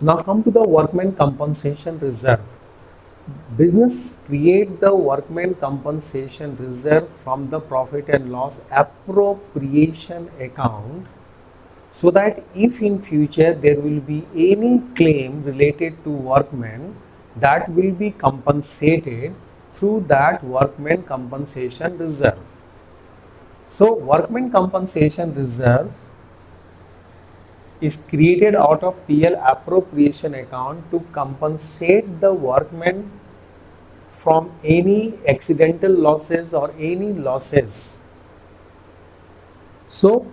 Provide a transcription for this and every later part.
Now come to the workman compensation reserve. Business create the workman compensation reserve from the profit and loss appropriation account, so that if in future there will be any claim related to workmen, that will be compensated through that workman compensation reserve. So workman compensation reserve is created out of PL appropriation account to compensate the workmen from any accidental losses or any losses. So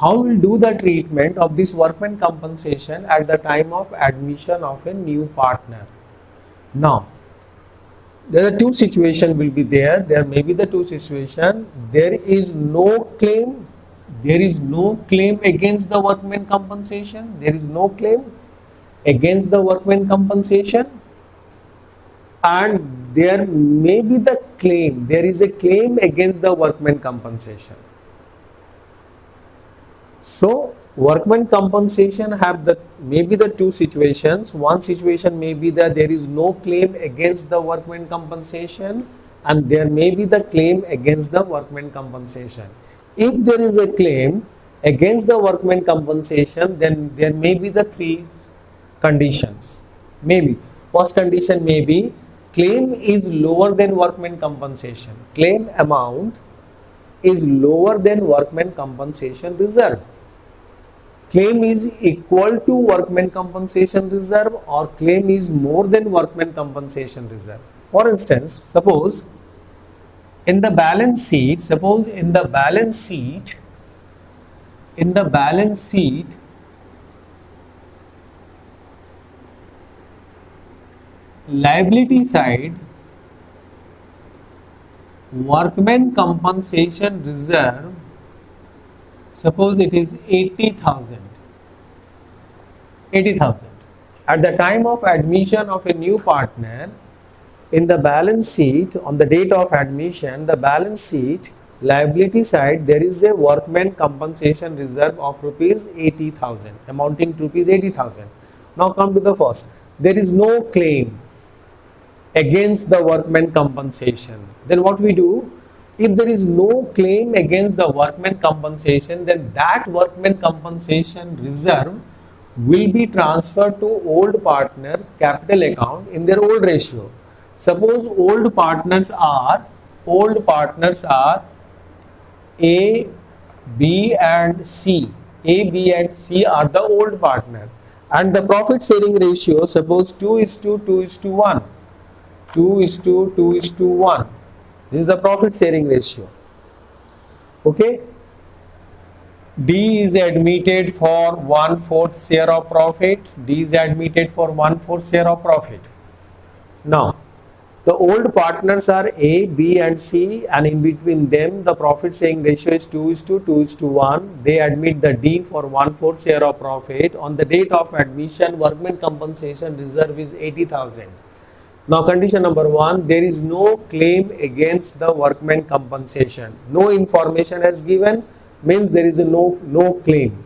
how will do the treatment of this workman compensation at the time of admission of a new partner? Now, there are two situations will be there. There may be the two situation. There is no claim. There is no claim against the workman compensation. There is no claim against the workman compensation. And there may be the claim. There is a claim against the workman compensation. So workman compensation have the maybe the two situations. One situation may be that there is no claim against the workman compensation, and there may be the claim against the workman compensation. If there is a claim against the workman compensation, then there may be the three conditions. Maybe first condition may be claim is lower than workman compensation. Claim amount is lower than workman compensation reserve. Claim is equal to workman compensation reserve, or claim is more than workman compensation reserve. For instance, suppose in the balance sheet, liability side, workman compensation reserve, suppose it is 80,000. At the time of admission of a new partner, in the balance sheet, on the date of admission, the balance sheet liability side, there is a workman compensation reserve of rupees 80,000, amounting to rupees 80,000. Now come to the first. There is no claim against the workman compensation. Then what we do? If there is no claim against the workman compensation, then that workman compensation reserve will be transferred to old partner capital account in their old ratio. Suppose old partners are A, B and C. A, B and C are the old partner, and the profit sharing ratio, suppose 2:2:1. 2:2:1. This is the profit sharing ratio. Okay. D is admitted for 1/4 share of profit. D is admitted for 1/4 share of profit. Now, the old partners are A, B and C, and in between them the profit sharing ratio is 2:2:1. They admit the D for 1/4 share of profit. On the date of admission, workman compensation reserve is 80,000. Now condition number 1, there is no claim against the workman compensation. No information has given, means there is a no claim.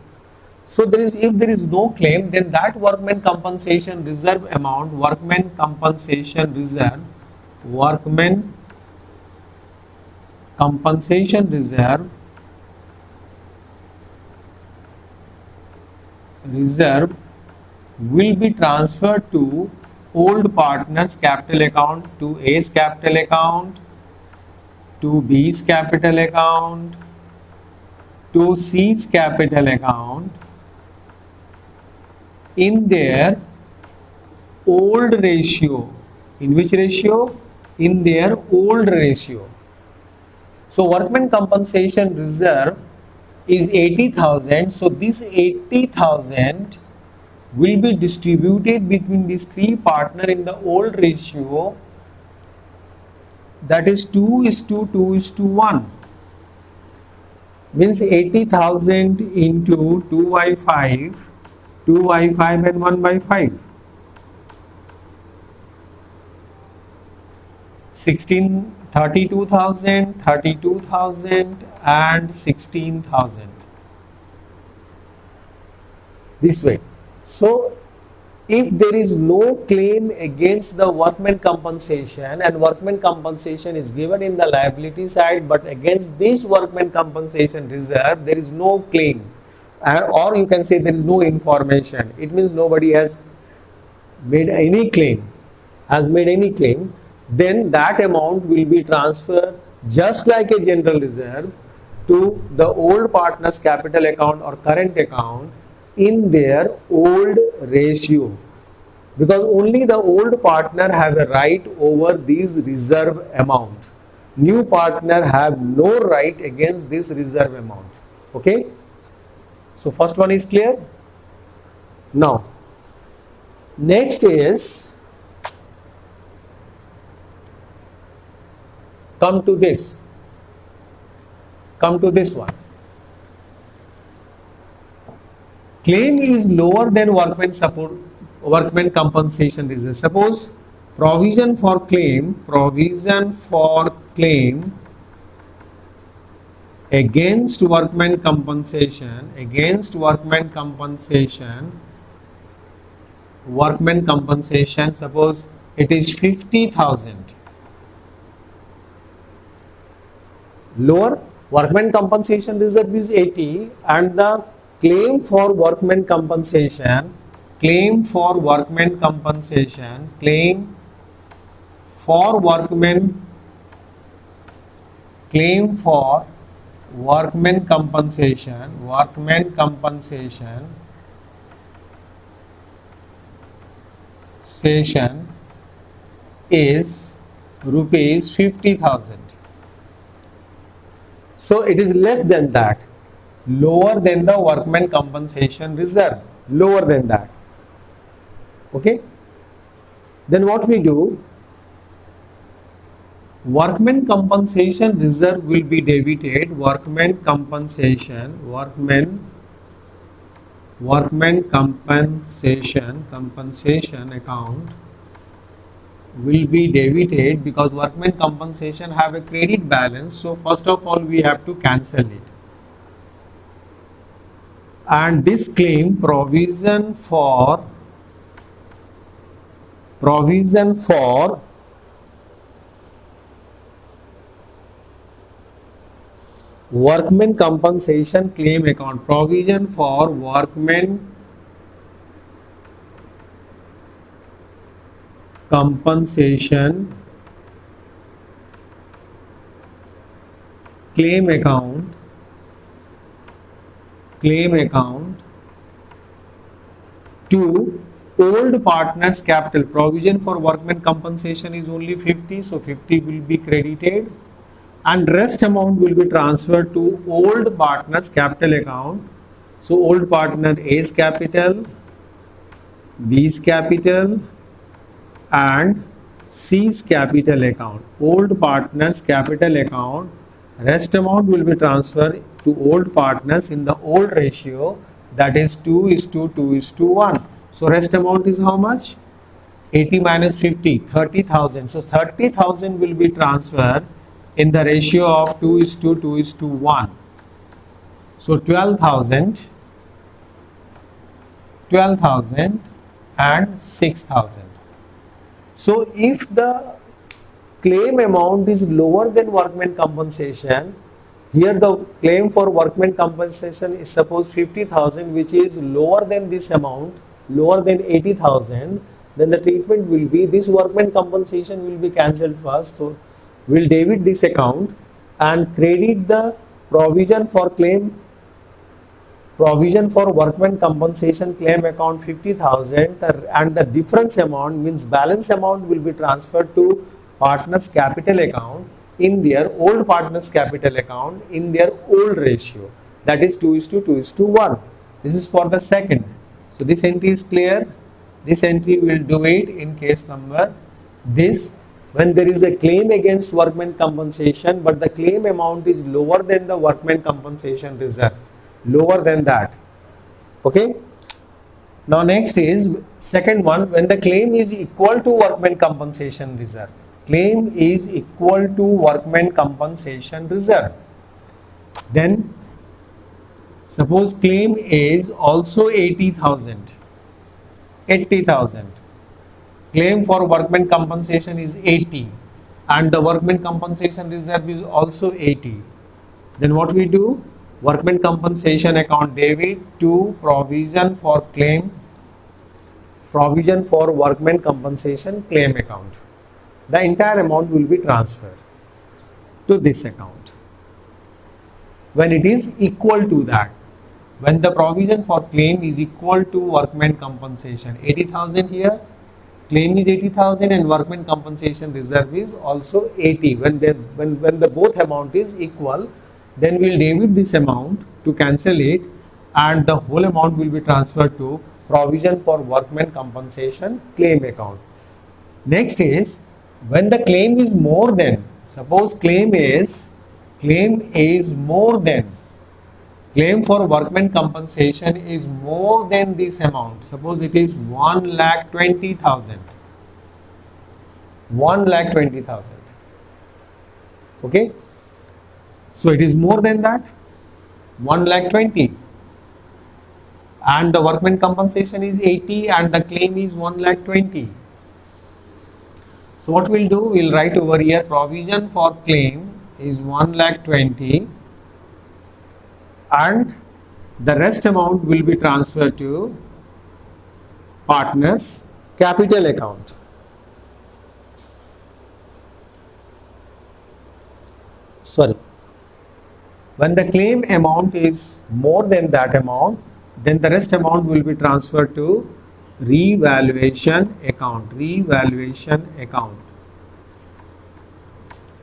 So if there is no claim, then that workman compensation reserve amount, workman compensation reserve will be transferred to old partners capital account, to A's capital account, to B's capital account, to C's capital account in their old ratio. In which ratio? In their old ratio. So workman compensation reserve is 80,000. So this 80,000 will be distributed between these three partners in the old ratio, that is 2:2:1. Means 80,000 into 2/5 and 1/5. 32,000 and 16,000. This way. So if there is no claim against the workman compensation and workman compensation is given in the liability side, but against this workman compensation reserve there is no claim, or you can say there is no information, it means nobody has made any claim, then that amount will be transferred just like a general reserve to the old partner's capital account or current account in their old ratio, because only the old partner have a right over these reserve amount. New partner have no right against this reserve amount. Okay, so first one is clear. Now next is, come to this one. Claim is lower than workman compensation reserve. Suppose provision for claim against workman compensation, suppose it is 50,000. Lower workman compensation reserve is 80 and the claim for workman compensation is rupees 50,000. So it is less than that, lower than the workman compensation reserve, lower than that. Okay, then what we do, workman compensation reserve will be debited, workman compensation account will be debited, because workman compensation have a credit balance, so first of all we have to cancel it. And this claim, provision for workman compensation claim account, provision for workman compensation claim account to old partners capital. Provision for workman compensation is only 50, so 50 will be credited and rest amount will be transferred to old partners capital account. So old partner A's capital, B's capital and C's capital account. Old partners capital account, rest amount will be transferred to old partners in the old ratio, that is 2:2:1. So rest amount is how much? 80 minus 50, 30,000. So 30,000 will be transferred in the ratio of 2:2:1. So 12,000 and 6,000. So if the claim amount is lower than workman compensation, here the claim for workman compensation is suppose 50,000, which is lower than this amount, lower than 80,000, then the treatment will be this workman compensation will be cancelled first. So we'll debit this account and credit the provision for workman compensation claim account 50,000, and the difference amount means balance amount will be transferred to partners capital account in their old partners capital account in their old ratio, that is 2:2:1. This is for the second. So this entry is clear. This entry will do it in case number this, when there is a claim against workman compensation but the claim amount is lower than the workman compensation reserve, lower than that. Okay, now next is second one, when the claim is equal to workman compensation reserve. Claim is equal to workman compensation reserve. Then suppose claim is also 80,000. 80,000. Claim for workman compensation is 80 and the workman compensation reserve is also 80. Then what we do? Workman compensation account debit to provision for workman compensation claim account. The entire amount will be transferred to this account. When it is equal to that, when the provision for claim is equal to workman compensation, 80,000 here, claim is 80,000 and workman compensation reserve is also 80. When the both amount is equal, then we will debit this amount to cancel it and the whole amount will be transferred to provision for workman compensation claim account. Next is when the claim is more than, suppose claim for workman compensation is more than this amount. Suppose it is 1,20,000. 1,20,000. Okay. So it is more than that, 1,20,000. And the workman compensation is 80 and the claim is 1,20,000. So what we'll do, we'll write over here provision for claim is 1,20,000 and the rest amount will be transferred to partners capital account. Sorry. When the claim amount is more than that amount, then the rest amount will be transferred to revaluation account.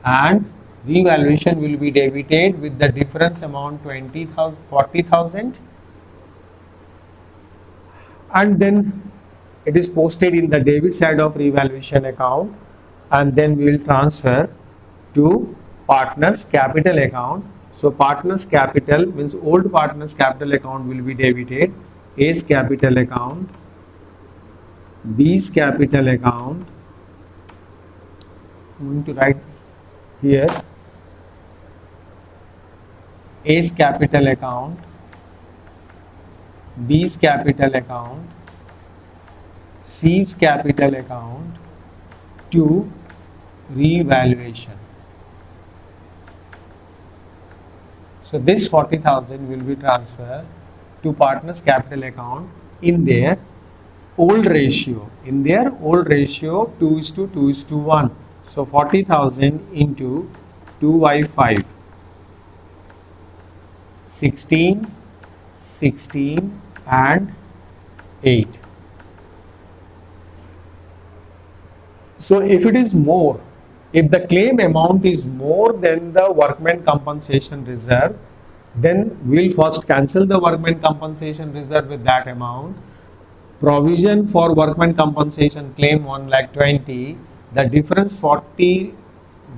And revaluation will be debited with the difference amount 20,000, 40,000, and then it is posted in the debit side of revaluation account, and then we will transfer to partners capital account. So partners capital means old partners capital account will be debited, A's capital account, B's capital account. I'm going to write here A's capital account, B's capital account, C's capital account to revaluation. So this 40,000 will be transferred to partners capital account in their old ratio. 2:1. So 40,000 into 2 by 5. 16, 16 and 8. So if it is more, if the claim amount is more than the workman compensation reserve, then we'll first cancel the workman compensation reserve with that amount. Provision for workman compensation claim 1,20,000, the difference 40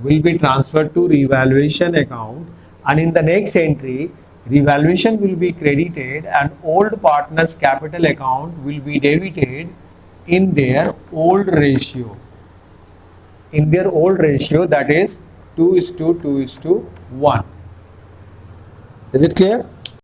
will be transferred to revaluation account, and in the next entry, revaluation will be credited and old partners capital account will be debited in their old ratio. That is 2:1. Is it clear?